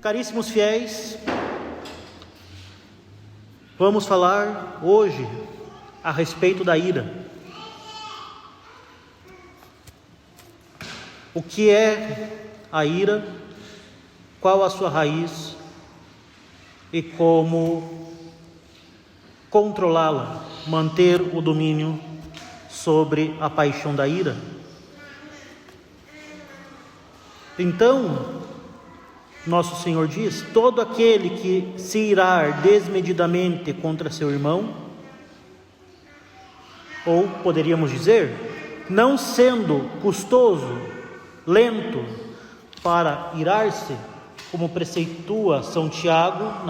Caríssimos fiéis, vamos falar hoje a respeito da ira. O que é a ira? Qual a sua raiz? E como controlá-la, manter o domínio sobre a paixão da ira? Então, nosso Senhor diz: todo aquele que se irar desmedidamente contra seu irmão, ou poderíamos dizer, não sendo custoso, lento para irar-se, como preceitua São Tiago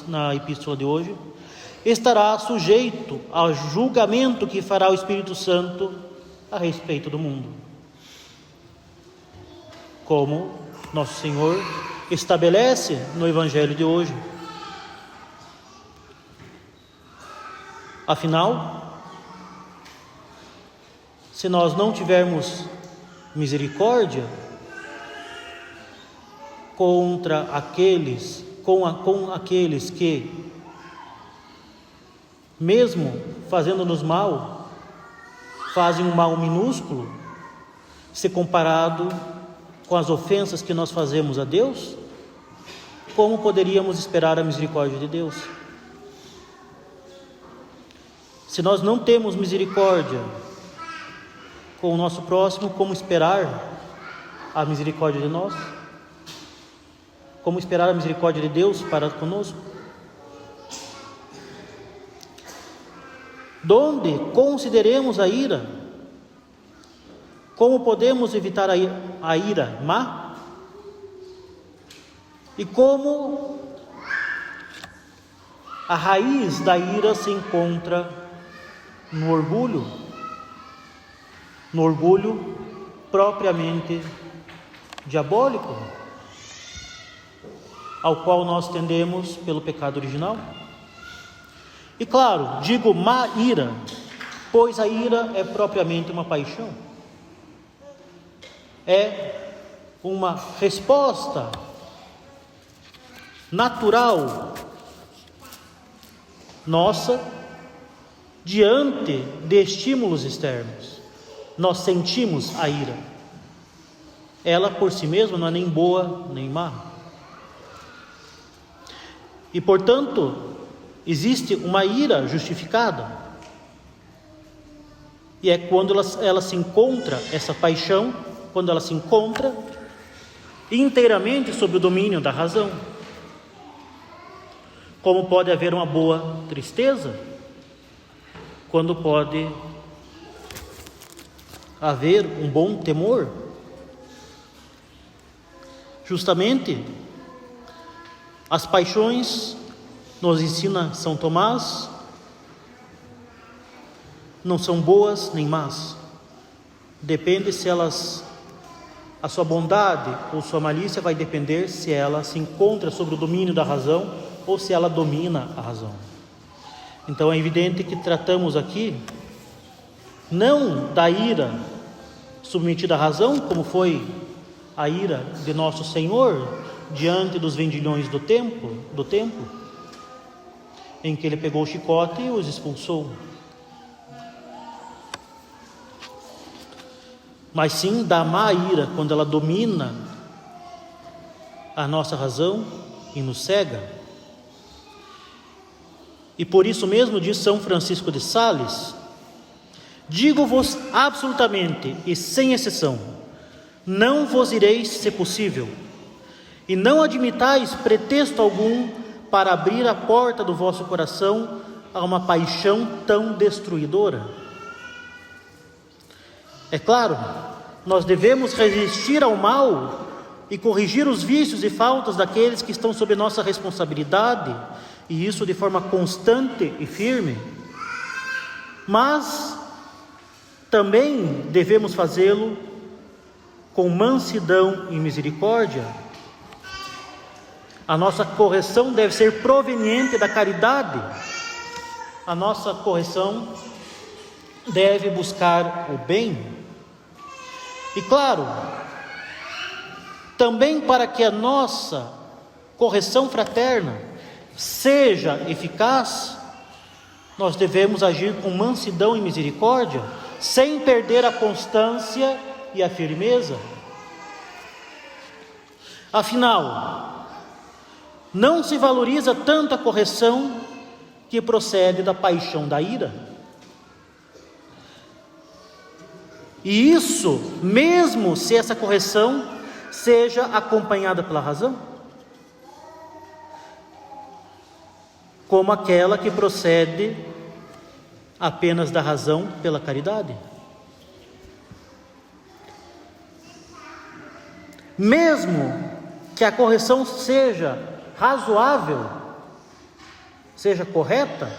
na epístola de hoje, estará sujeito ao julgamento que fará o Espírito Santo a respeito do mundo. Como nosso Senhor estabelece no Evangelho de hoje. Afinal, se nós não tivermos misericórdia com aqueles que, mesmo fazendo-nos mal, fazem um mal minúsculo, se comparado com as ofensas que nós fazemos a Deus, como poderíamos esperar a misericórdia de Deus? Se nós não temos misericórdia com o nosso próximo, como esperar a misericórdia de nós? Como esperar a misericórdia de Deus para conosco? Donde consideremos a ira, como podemos evitar a ira má? E como a raiz da ira se encontra no orgulho propriamente diabólico, ao qual nós tendemos pelo pecado original. E claro, digo má ira, pois a ira é propriamente uma paixão. É uma resposta natural nossa diante de estímulos externos. Nós sentimos a ira. Ela por si mesma não é nem boa nem má. E portanto, existe uma ira justificada. E é quando ela se encontra, essa paixão, quando ela se encontra inteiramente sob o domínio da razão. Como pode haver uma boa tristeza, quando pode haver um bom temor? Justamente, as paixões, nos ensina São Tomás, não são boas nem más. Depende se elas, a sua bondade ou sua malícia vai depender se ela se encontra sob o domínio da razão ou se ela domina a razão. Então é evidente que tratamos aqui não da ira submetida à razão, como foi a ira de nosso Senhor diante dos vendilhões do templo, em que ele pegou o chicote e os expulsou. Mas sim da má ira, quando ela domina a nossa razão e nos cega. E por isso mesmo diz São Francisco de Sales: digo-vos absolutamente e sem exceção, não vos ireis, se possível, e não admitais pretexto algum para abrir a porta do vosso coração a uma paixão tão destruidora. É claro, nós devemos resistir ao mal e corrigir os vícios e faltas daqueles que estão sob nossa responsabilidade, e isso de forma constante e firme, mas também devemos fazê-lo com mansidão e misericórdia. A nossa correção deve ser proveniente da caridade. A nossa correção deve buscar o bem. E claro, também para que a nossa correção fraterna seja eficaz, nós devemos agir com mansidão e misericórdia, sem perder a constância e a firmeza. Afinal, não se valoriza tanto a correção que procede da paixão da ira. E isso, mesmo se essa correção seja acompanhada pela razão, como aquela que procede apenas da razão pela caridade. Mesmo que a correção seja razoável, seja correta,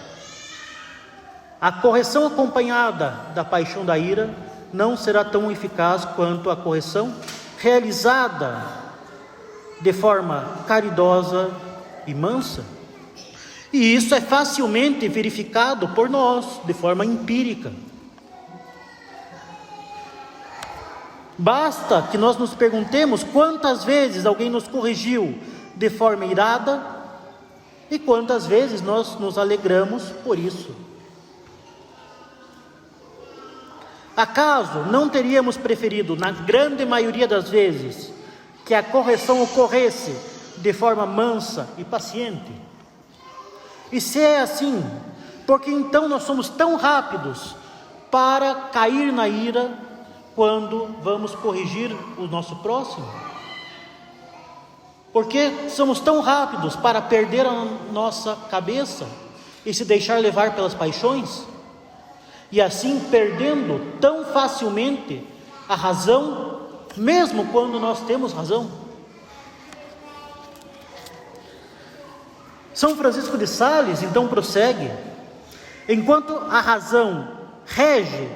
a correção acompanhada da paixão da ira não será tão eficaz quanto a correção realizada de forma caridosa e mansa. E isso é facilmente verificado por nós, de forma empírica. Basta que nós nos perguntemos quantas vezes alguém nos corrigiu de forma irada e quantas vezes nós nos alegramos por isso. Acaso não teríamos preferido, na grande maioria das vezes, que a correção ocorresse de forma mansa e paciente? E se é assim, por que então nós somos tão rápidos para cair na ira quando vamos corrigir o nosso próximo? Por que somos tão rápidos para perder a nossa cabeça e se deixar levar pelas paixões? E assim perdendo tão facilmente a razão, mesmo quando nós temos razão. São Francisco de Sales então prossegue: enquanto a razão rege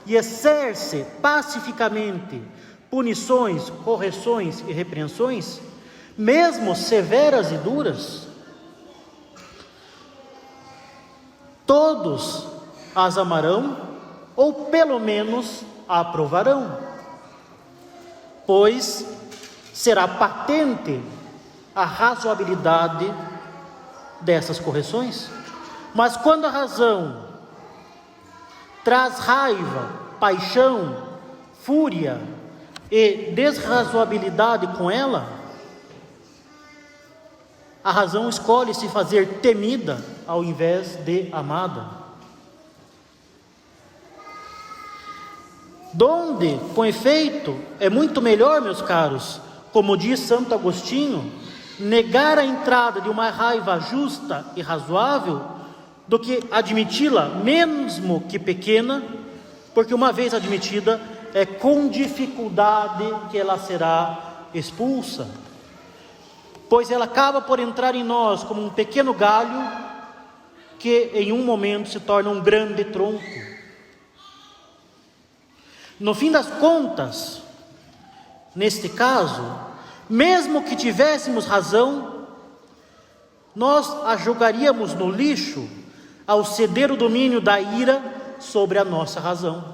e exerce pacificamente punições, correções e repreensões, mesmo severas e duras, todos as amarão, ou pelo menos a aprovarão, pois será patente a razoabilidade dessas correções. Mas quando a razão traz raiva, paixão, fúria e desrazoabilidade com ela, a razão escolhe se fazer temida ao invés de amada. Donde, com efeito, é muito melhor, meus caros, como diz Santo Agostinho, negar a entrada de uma raiva justa e razoável do que admiti-la, mesmo que pequena, porque uma vez admitida, é com dificuldade que ela será expulsa, pois ela acaba por entrar em nós como um pequeno galho que em um momento se torna um grande tronco. No fim das contas, neste caso, mesmo que tivéssemos razão, nós a jogaríamos no lixo ao ceder o domínio da ira sobre a nossa razão.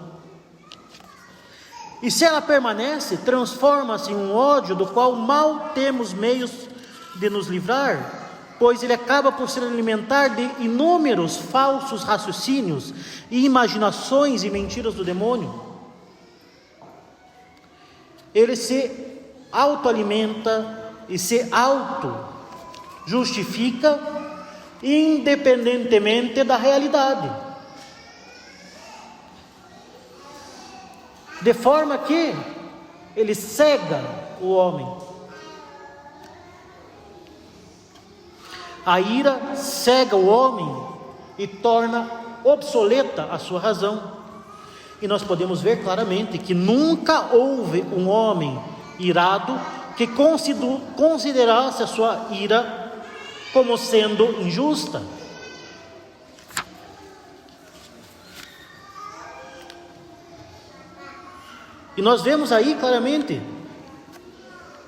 E se ela permanece, transforma-se em um ódio do qual mal temos meios de nos livrar, pois ele acaba por se alimentar de inúmeros falsos raciocínios e imaginações e mentiras do demônio. Ele se autoalimenta e se auto-justifica independentemente da realidade, de forma que ele cega o homem. A ira cega o homem e torna obsoleta a sua razão. E nós podemos ver claramente que nunca houve um homem irado que considerasse a sua ira como sendo injusta. E nós vemos aí claramente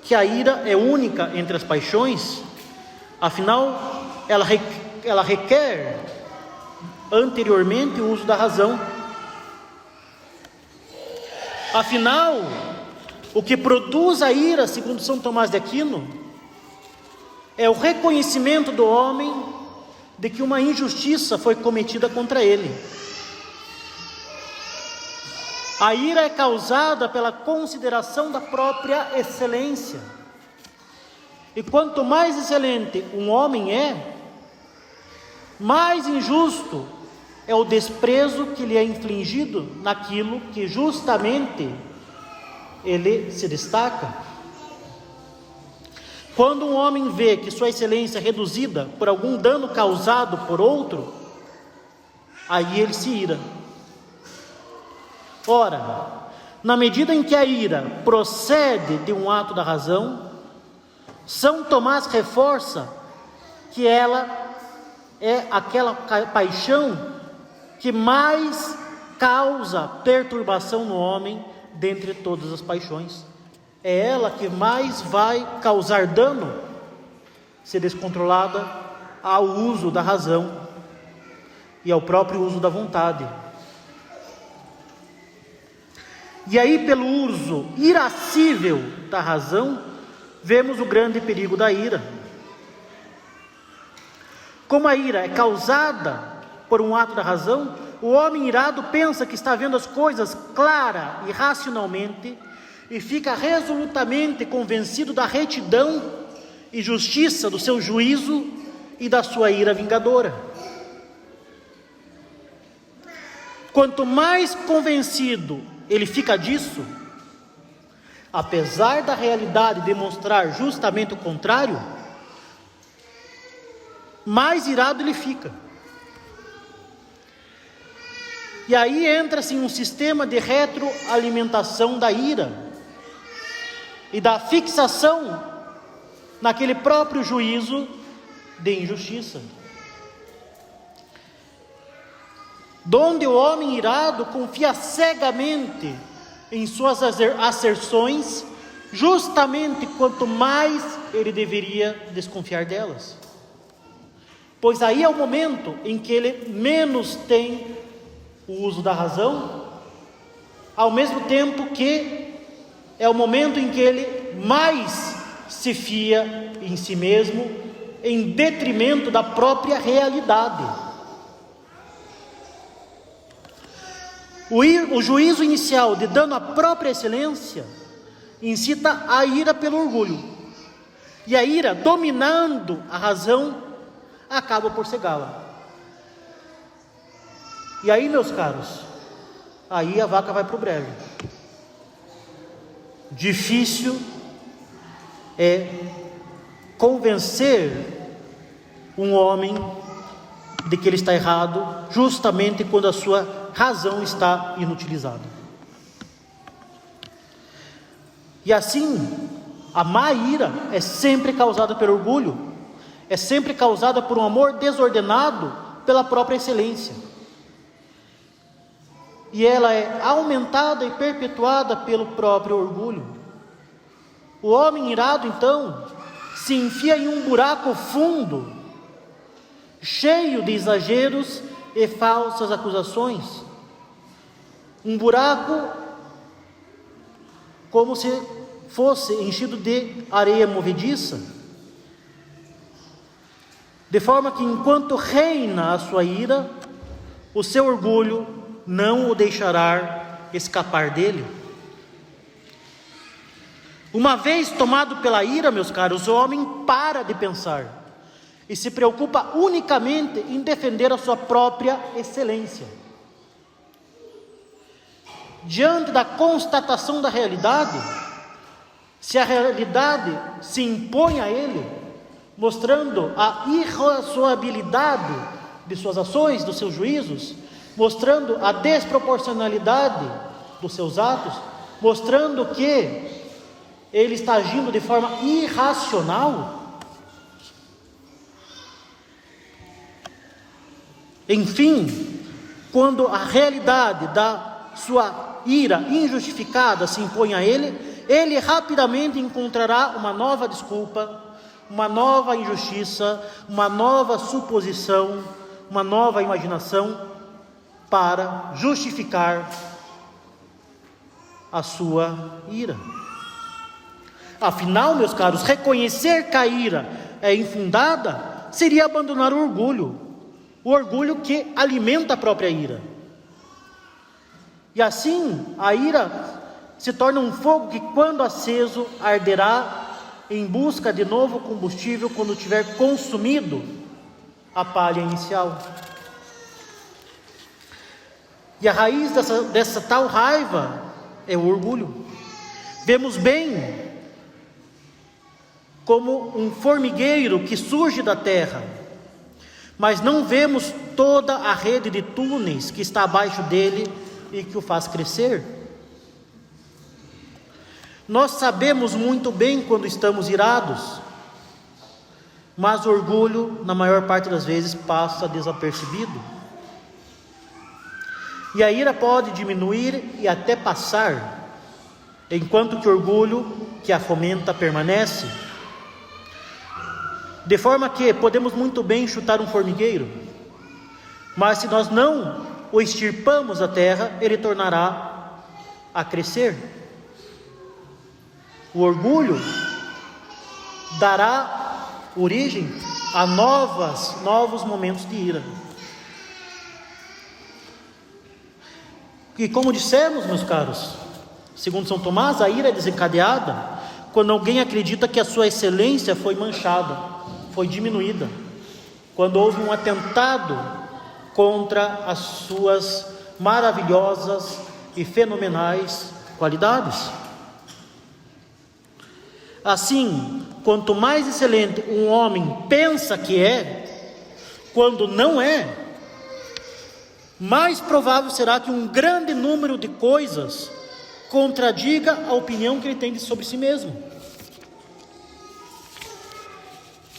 que a ira é única entre as paixões, afinal, ela requer anteriormente o uso da razão. Afinal, o que produz a ira, segundo São Tomás de Aquino, é o reconhecimento do homem de que uma injustiça foi cometida contra ele. A ira é causada pela consideração da própria excelência. E quanto mais excelente um homem é, mais injusto é o desprezo que lhe é infligido naquilo que justamente ele se destaca. Quando um homem vê que sua excelência é reduzida por algum dano causado por outro, aí ele se ira. Ora, na medida em que a ira procede de um ato da razão, São Tomás reforça que ela é aquela paixão que mais causa perturbação no homem dentre todas as paixões. É ela que mais vai causar dano, se descontrolada, ao uso da razão e ao próprio uso da vontade. E aí, pelo uso irascível da razão, vemos o grande perigo da ira. Como a ira é causada por um ato da razão, o homem irado pensa que está vendo as coisas clara e racionalmente e fica resolutamente convencido da retidão e justiça do seu juízo e da sua ira vingadora. Quanto mais convencido ele fica disso, apesar da realidade demonstrar justamente o contrário, mais irado ele fica. E aí entra-se um sistema de retroalimentação da ira e da fixação naquele próprio juízo de injustiça, donde o homem irado confia cegamente em suas asserções, justamente quanto mais ele deveria desconfiar delas. Pois aí é o momento em que ele menos tem o uso da razão, ao mesmo tempo que é o momento em que ele mais se fia em si mesmo, em detrimento da própria realidade. O juízo inicial de dano à própria excelência incita a ira pelo orgulho, e a ira, dominando a razão, acaba por cegá-la. E aí, meus caros, aí a vaca vai para o brejo. Difícil é convencer um homem de que ele está errado, justamente quando a sua razão está inutilizada. E assim, a má ira é sempre causada pelo orgulho, é sempre causada por um amor desordenado pela própria excelência. E ela é aumentada e perpetuada pelo próprio orgulho. O homem irado, então, se enfia em um buraco fundo, cheio de exageros e falsas acusações. Um buraco como se fosse enchido de areia movediça, de forma que enquanto reina a sua ira, o seu orgulho não o deixará escapar dele. Uma vez tomado pela ira, meus caros, o homem para de pensar e se preocupa unicamente em defender a sua própria excelência. Diante da constatação da realidade, se a realidade se impõe a ele, mostrando a irrazoabilidade de suas ações, dos seus juízos, mostrando a desproporcionalidade dos seus atos, mostrando que ele está agindo de forma irracional. Enfim, quando a realidade da sua ira injustificada se impõe a ele, ele rapidamente encontrará uma nova desculpa, uma nova injustiça, uma nova suposição, uma nova imaginação para justificar a sua ira. Afinal, meus caros, reconhecer que a ira é infundada, seria abandonar o orgulho que alimenta a própria ira. E assim, a ira se torna um fogo que, quando aceso, arderá em busca de novo combustível quando tiver consumido a palha inicial. E a raiz dessa tal raiva é o orgulho. Vemos bem como um formigueiro que surge da terra, mas não vemos toda a rede de túneis que está abaixo dele e que o faz crescer. Nós sabemos muito bem quando estamos irados, mas o orgulho, na maior parte das vezes, passa desapercebido. E a ira pode diminuir e até passar, enquanto que o orgulho que a fomenta permanece. De forma que podemos muito bem chutar um formigueiro, mas se nós não o extirpamos da terra, ele tornará a crescer. O orgulho dará origem a novos momentos de ira. E como dissemos, meus caros, segundo São Tomás, a ira é desencadeada quando alguém acredita que a sua excelência foi manchada, foi diminuída, quando houve um atentado contra as suas maravilhosas e fenomenais qualidades. Assim, quanto mais excelente um homem pensa que é, quando não é, mais provável será que um grande número de coisas contradiga a opinião que ele tem sobre si mesmo.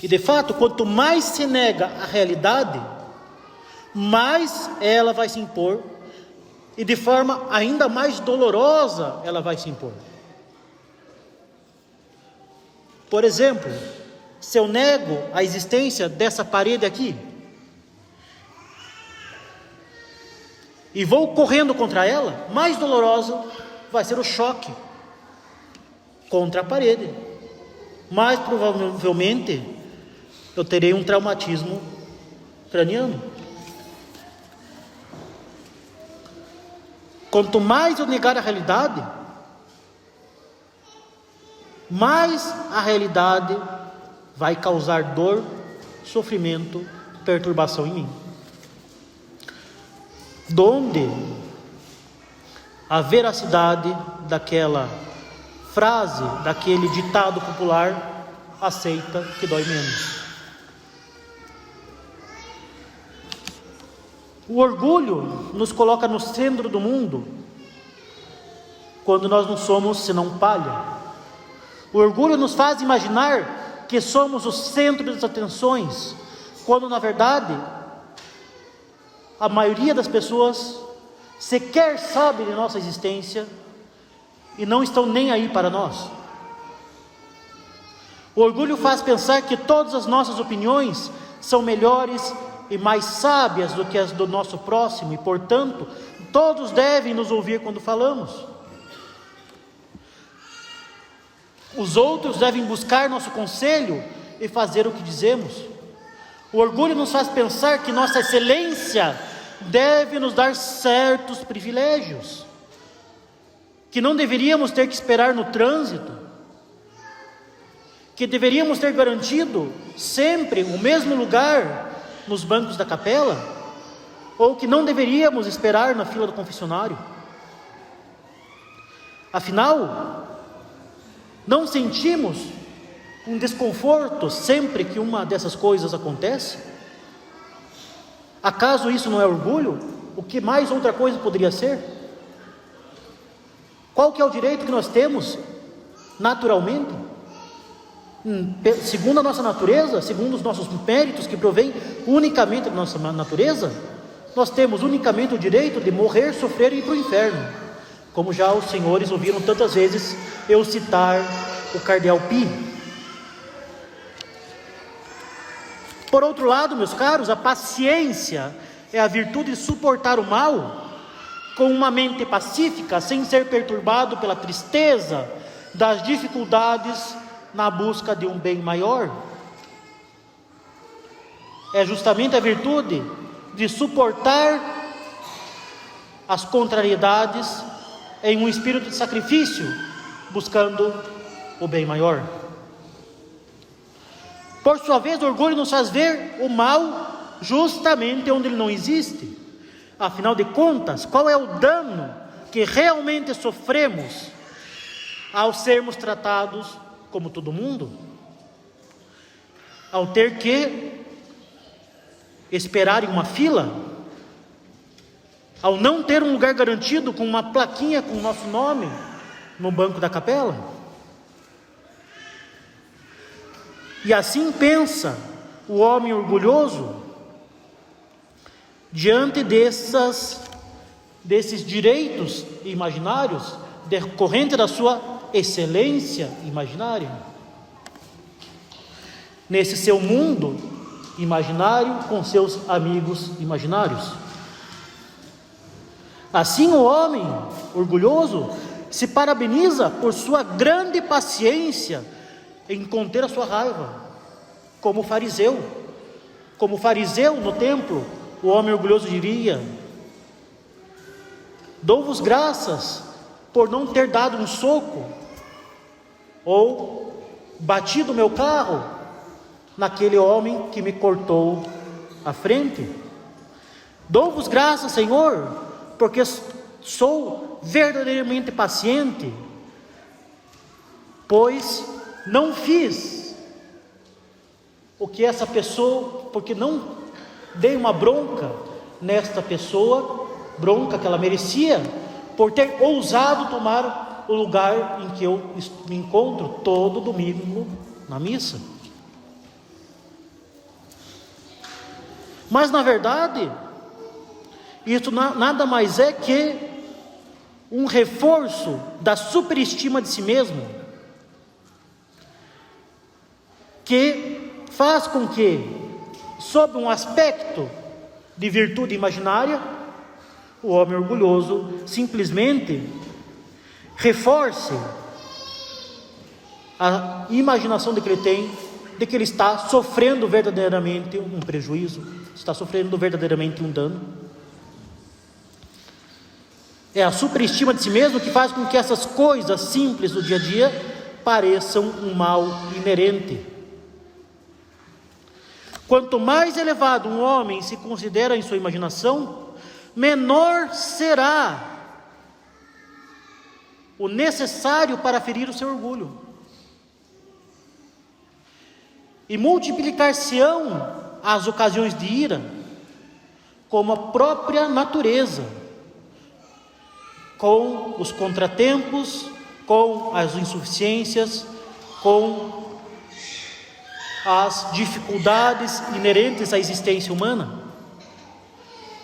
E de fato, quanto mais se nega a realidade, mais ela vai se impor, e de forma ainda mais dolorosa ela vai se impor. Por exemplo, se eu nego a existência dessa parede aqui, e vou correndo contra ela, mais doloroso vai ser o choque contra a parede. Mais provavelmente eu terei um traumatismo craniano. Quanto mais eu negar a realidade, mais a realidade vai causar dor, sofrimento, perturbação em mim. Donde a veracidade daquela frase, daquele ditado popular, aceita que dói menos. O orgulho nos coloca no centro do mundo, quando nós não somos senão palha. O orgulho nos faz imaginar que somos o centro das atenções, quando na verdade a maioria das pessoas sequer sabe de nossa existência e não estão nem aí para nós. O orgulho faz pensar que todas as nossas opiniões são melhores e mais sábias do que as do nosso próximo, e portanto todos devem nos ouvir quando falamos. Os outros devem buscar nosso conselho e fazer o que dizemos. O orgulho nos faz pensar que nossa excelência deve nos dar certos privilégios, que não deveríamos ter que esperar no trânsito, que deveríamos ter garantido sempre o mesmo lugar nos bancos da capela, ou que não deveríamos esperar na fila do confessionário. Afinal, não sentimos um desconforto sempre que uma dessas coisas acontece? Acaso isso não é orgulho? O que mais outra coisa poderia ser? Qual que é o direito que nós temos naturalmente? Segundo a nossa natureza, segundo os nossos méritos que provém unicamente da nossa natureza, nós temos unicamente o direito de morrer, sofrer e ir para o inferno, como já os senhores ouviram tantas vezes eu citar o cardeal Pi. Por outro lado, meus caros, a paciência é a virtude de suportar o mal com uma mente pacífica, sem ser perturbado pela tristeza das dificuldades na busca de um bem maior. é justamente a virtude de suportar as contrariedades em um espírito de sacrifício, buscando o bem maior. Por sua vez, o orgulho nos faz ver o mal justamente onde ele não existe. Afinal de contas, qual é o dano que realmente sofremos ao sermos tratados como todo mundo? Ao ter que esperar em uma fila, ao não ter um lugar garantido com uma plaquinha com o nosso nome no banco da capela. E assim pensa o homem orgulhoso diante desses direitos imaginários, decorrente da sua excelência imaginária, nesse seu mundo imaginário com seus amigos imaginários. Assim o homem orgulhoso se parabeniza por sua grande paciência em conter a sua raiva, como fariseu no templo. O homem orgulhoso diria: dou-vos graças por não ter dado um soco ou batido meu carro naquele homem que me cortou a frente. Dou-vos graças, Senhor, porque sou verdadeiramente paciente, pois não fiz o que essa pessoa, porque não dei uma bronca nesta pessoa, bronca que ela merecia, por ter ousado tomar o lugar em que eu me encontro todo domingo na missa. Mas na verdade, isso nada mais é que um reforço da superestima de si mesmo, que faz com que, sob um aspecto de virtude imaginária, o homem orgulhoso simplesmente reforce a imaginação de que ele tem, de que ele está sofrendo verdadeiramente um prejuízo, está sofrendo verdadeiramente um dano. É a superestima de si mesmo que faz com que essas coisas simples do dia a dia pareçam um mal inerente. Quanto mais elevado um homem se considera em sua imaginação, menor será o necessário para ferir o seu orgulho. E multiplicar-se-ão as ocasiões de ira, como a própria natureza, com os contratempos, com as insuficiências, com as dificuldades inerentes à existência humana.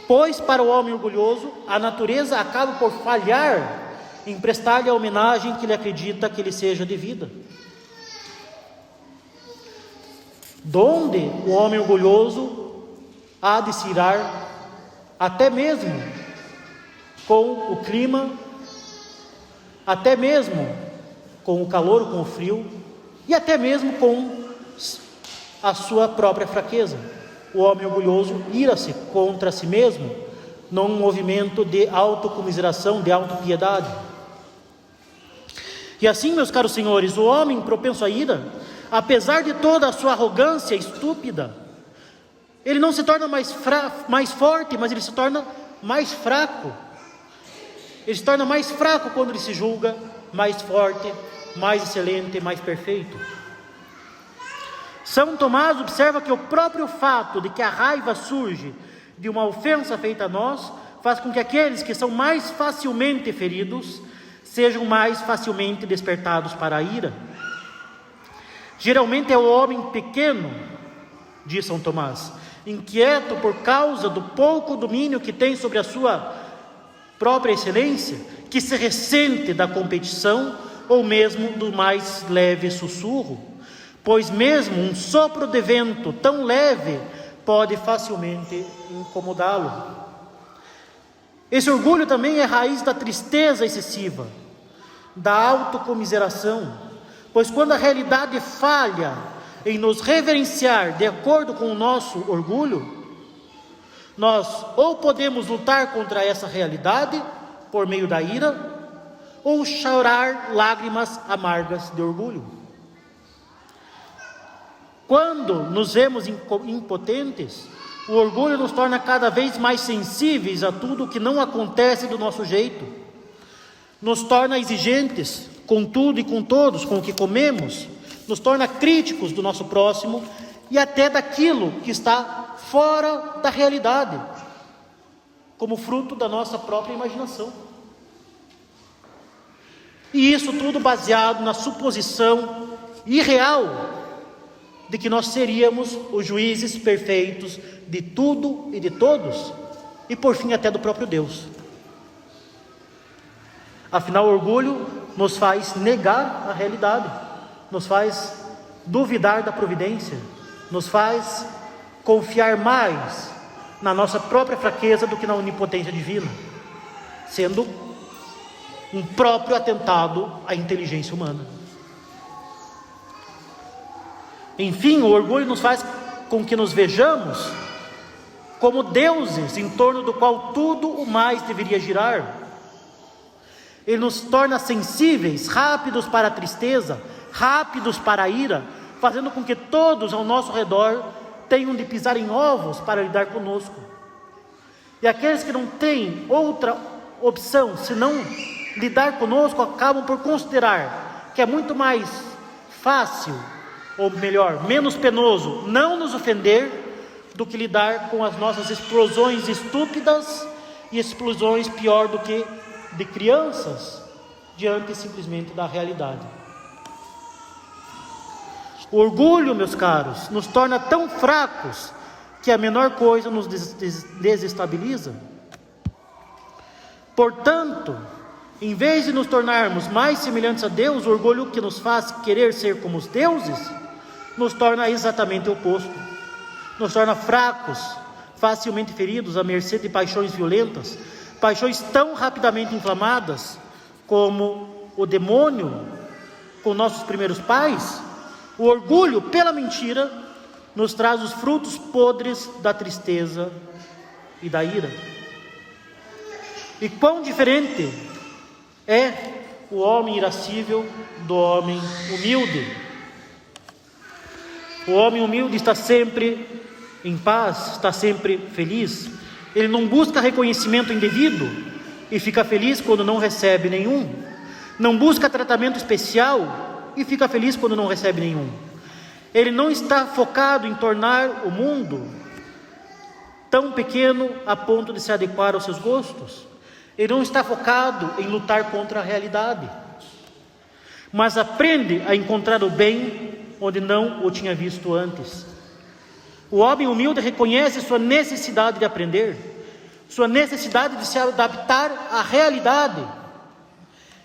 Pois para o homem orgulhoso, a natureza acaba por falhar em prestar-lhe a homenagem que ele acredita que lhe seja devida. Donde o homem orgulhoso há de se irar, até mesmo com o clima, até mesmo com o calor, com o frio, e até mesmo com a sua própria fraqueza. O homem orgulhoso ira-se contra si mesmo num movimento de autocomiseração, de autopiedade. E assim, meus caros senhores, o homem propenso à ira, apesar de toda a sua arrogância estúpida, ele não se torna mais forte, mas ele se torna mais fraco. Ele se torna mais fraco quando ele se julga mais forte, mais excelente, mais perfeito. São Tomás observa que o próprio fato de que a raiva surge de uma ofensa feita a nós, faz com que aqueles que são mais facilmente feridos, sejam mais facilmente despertados para a ira. Geralmente é o homem pequeno, diz São Tomás, inquieto por causa do pouco domínio que tem sobre a sua própria excelência, que se ressente da competição ou mesmo do mais leve sussurro, pois mesmo um sopro de vento tão leve pode facilmente incomodá-lo. Esse orgulho também é raiz da tristeza excessiva, da autocomiseração, pois quando a realidade falha em nos reverenciar de acordo com o nosso orgulho, nós ou podemos lutar contra essa realidade por meio da ira, ou chorar lágrimas amargas de orgulho. Quando nos vemos impotentes, o orgulho nos torna cada vez mais sensíveis a tudo que não acontece do nosso jeito, nos torna exigentes com tudo e com todos, com o que comemos, nos torna críticos do nosso próximo e até daquilo que está fora da realidade, como fruto da nossa própria imaginação. E isso tudo baseado na suposição irreal de que nós seríamos os juízes perfeitos de tudo e de todos, e por fim até do próprio Deus. Afinal, o orgulho nos faz negar a realidade, nos faz duvidar da providência, nos faz confiar mais na nossa própria fraqueza do que na onipotência divina, sendo um próprio atentado à inteligência humana. Enfim, o orgulho nos faz com que nos vejamos como deuses em torno do qual tudo o mais deveria girar. Ele nos torna sensíveis, rápidos para a tristeza, rápidos para a ira, fazendo com que todos ao nosso redor tenham de pisar em ovos para lidar conosco. E aqueles que não têm outra opção senão lidar conosco acabam por considerar que é muito mais fácil, ou melhor, menos penoso, não nos ofender do que lidar com as nossas explosões estúpidas e explosões pior do que de crianças diante simplesmente da realidade. O orgulho, meus caros, nos torna tão fracos que a menor coisa nos desestabiliza. Portanto, em vez de nos tornarmos mais semelhantes a Deus, o orgulho que nos faz querer ser como os deuses, nos torna exatamente o oposto. Nos torna fracos, facilmente feridos à mercê de paixões violentas, paixões tão rapidamente inflamadas como o demônio com nossos primeiros pais. O orgulho, pela mentira, nos traz os frutos podres da tristeza e da ira. E quão diferente é o homem irascível do homem humilde. O homem humilde está sempre em paz, está sempre feliz. Ele não busca reconhecimento indevido e fica feliz quando não recebe nenhum. Não busca tratamento especial e fica feliz quando não recebe nenhum. Ele não está focado em tornar o mundo tão pequeno a ponto de se adequar aos seus gostos. Ele não está focado em lutar contra a realidade, mas aprende a encontrar o bem onde não o tinha visto antes. O homem humilde reconhece sua necessidade de aprender, sua necessidade de se adaptar à realidade.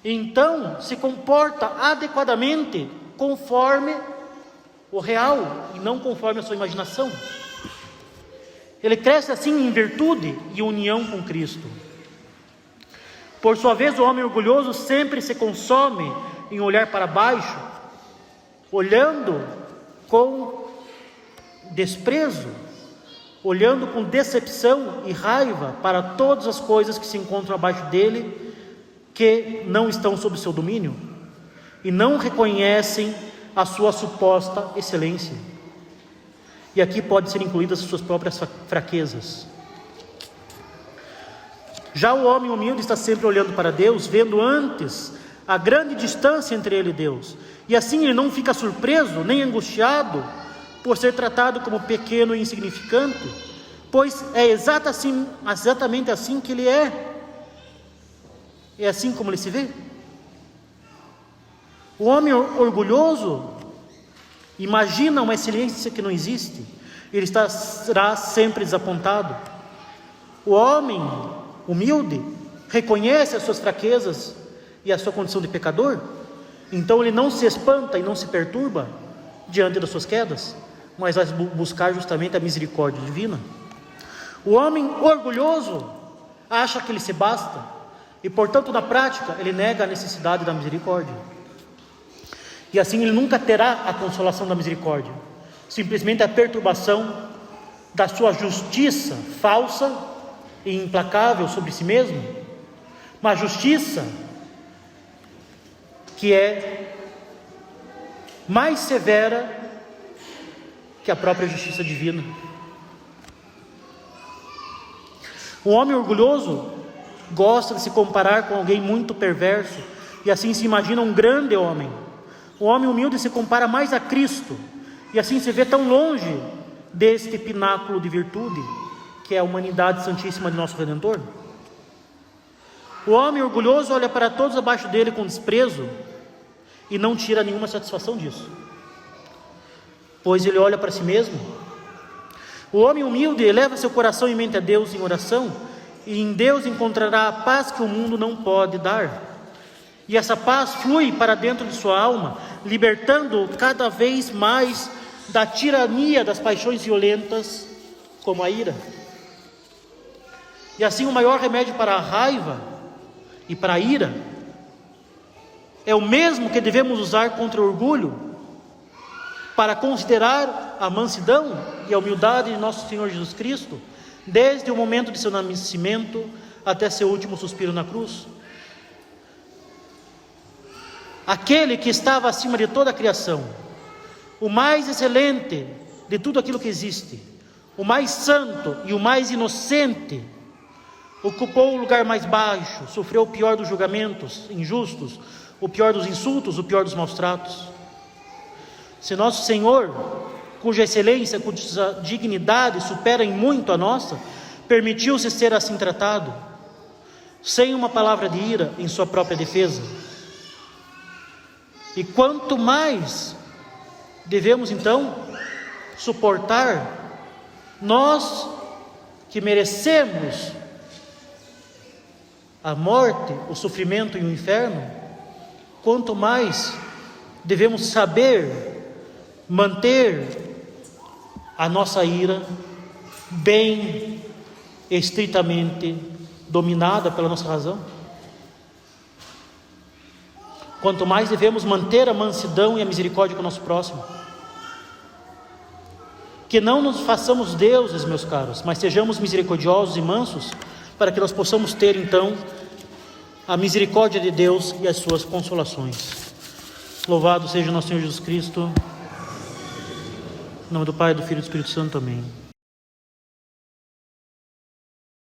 Então se comporta adequadamente conforme o real e não conforme a sua imaginação. Ele cresce assim em virtude e união com Cristo. Por sua vez, o homem orgulhoso sempre se consome em olhar para baixo, olhando com desprezo, olhando com decepção e raiva para todas as coisas que se encontram abaixo dele, que não estão sob seu domínio e não reconhecem a sua suposta excelência. E aqui pode ser incluídas as suas próprias fraquezas. Já o homem humilde está sempre olhando para Deus, vendo antes a grande distância entre ele e Deus, e assim ele não fica surpreso nem angustiado por ser tratado como pequeno e insignificante, pois é exatamente assim que ele é. É assim como ele se vê. O homem orgulhoso imagina uma excelência que não existe, ele estará sempre desapontado. O homem humilde reconhece as suas fraquezas e a sua condição de pecador, então ele não se espanta e não se perturba diante das suas quedas, mas vai buscar justamente a misericórdia divina. O homem orgulhoso acha que ele se basta e, portanto, na prática, ele nega a necessidade da misericórdia. E assim ele nunca terá a consolação da misericórdia, simplesmente a perturbação da sua justiça falsa e implacável sobre si mesmo, uma justiça que é mais severa que a própria justiça divina. O homem orgulhoso gosta de se comparar com alguém muito perverso e assim se imagina um grande homem. O homem humilde se compara mais a Cristo e assim se vê tão longe deste pináculo de virtude que é a humanidade santíssima de nosso Redentor. O homem orgulhoso olha para todos abaixo dele com desprezo e não tira nenhuma satisfação disso, pois ele olha para si mesmo. O homem humilde eleva seu coração e mente a Deus em oração, e em Deus encontrará a paz que o mundo não pode dar. E essa paz flui para dentro de sua alma, libertando-o cada vez mais da tirania das paixões violentas, como a ira. E assim o maior remédio para a raiva e para a ira é o mesmo que devemos usar contra o orgulho, para considerar a mansidão e a humildade de nosso Senhor Jesus Cristo, desde o momento de seu nascimento até seu último suspiro na cruz. Aquele que estava acima de toda a criação, o mais excelente de tudo aquilo que existe, o mais santo e o mais inocente, ocupou o lugar mais baixo, sofreu o pior dos julgamentos injustos, o pior dos insultos, o pior dos maus tratos. Se nosso Senhor, cuja excelência, cuja dignidade supera em muito a nossa, permitiu-se ser assim tratado, sem uma palavra de ira em sua própria defesa, e quanto mais devemos então suportar, nós que merecemos a morte, o sofrimento e o inferno, quanto mais devemos saber manter a nossa ira bem estritamente dominada pela nossa razão. Quanto mais devemos manter a mansidão e a misericórdia com o nosso próximo. Que não nos façamos deuses, meus caros, mas sejamos misericordiosos e mansos, para que nós possamos ter então a misericórdia de Deus e as suas consolações. Louvado seja nosso Senhor Jesus Cristo. Em nome do Pai, do Filho e do Espírito Santo. Amém.